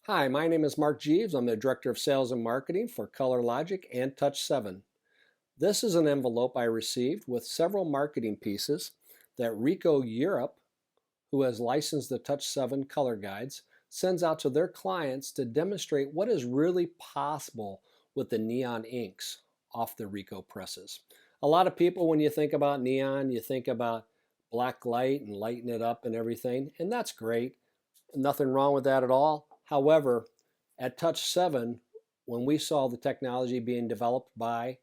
Hi, my name is Mark Jeeves. I'm the Director of Sales and Marketing for ColorLogic and Touch7. This is an envelope I received with several marketing pieces that Ricoh Europe, who has licensed the Touch7 color guides, sends out to their clients to demonstrate what is really possible with the neon inks off the Ricoh presses. A lot of people, when you think about neon, you think about black light and lighting it up and everything, and that's great. Nothing wrong with that at all. However, at Touch7, when we saw the technology being developed by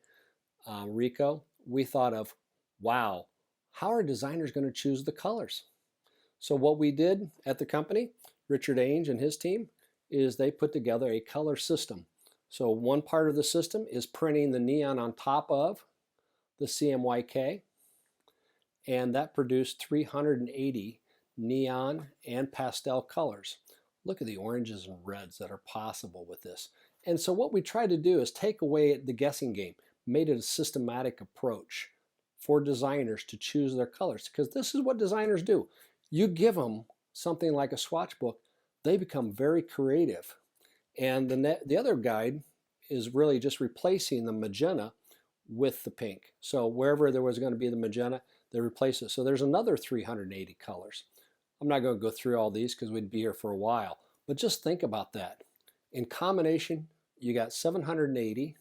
Ricoh, we thought of, wow, how are designers going to choose the colors? So what we did at the company, Richard Ainge and his team, is they put together a color system. So one part of the system is printing the neon on top of the CMYK, and that produced 380 neon and pastel colors. Look at the oranges and reds that are possible with this. And so what we tried to do is take away the guessing game, made it a systematic approach for designers to choose their colors, because this is what designers do. You give them something like a swatch book, they become very creative. And the other guide is really just replacing the magenta with the pink. So wherever there was going to be the magenta, they replace it. So there's another 380 colors. I'm not going to go through all these because we'd be here for a while, but just think about that. In combination, you got 780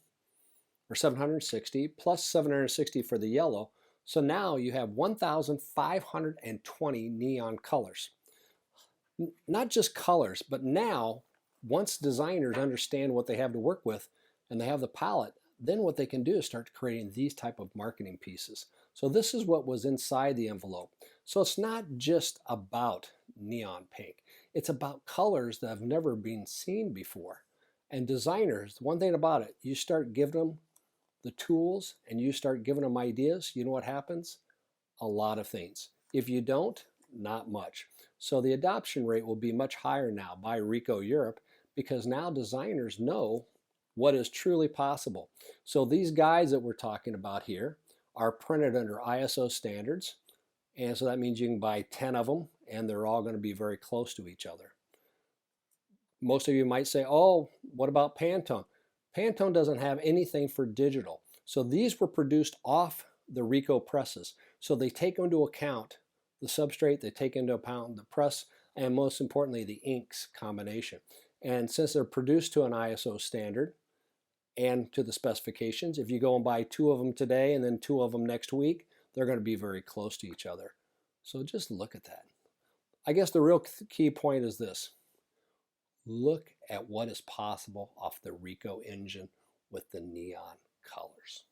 or 760 plus 760 for the yellow. So now you have 1,520 neon colors. Not just colors, but now once designers understand what they have to work with and they have the palette, then what they can do is start creating these type of marketing pieces. So this is what was inside the envelope. So it's not just about neon pink. It's about colors that have never been seen before. And designers, one thing about it, you start giving them the tools and you start giving them ideas, you know what happens? A lot of things. If you don't, not much. So the adoption rate will be much higher now by Ricoh Europe because now designers know what is truly possible. So these guides that we're talking about here are printed under ISO standards, and so that means you can buy 10 of them and they're all going to be very close to each other. Most of you might say, oh, what about Pantone? Pantone doesn't have anything for digital. So these were produced off the Ricoh presses. So they take into account the substrate, they take into account the press, and most importantly, the inks combination. And since they're produced to an ISO standard and to the specifications, if you go and buy 2 of them today and then 2 of them next week, they're going to be very close to each other. So just look at that. I guess the real key point is this. Look at what is possible off the Ricoh engine with the neon colors.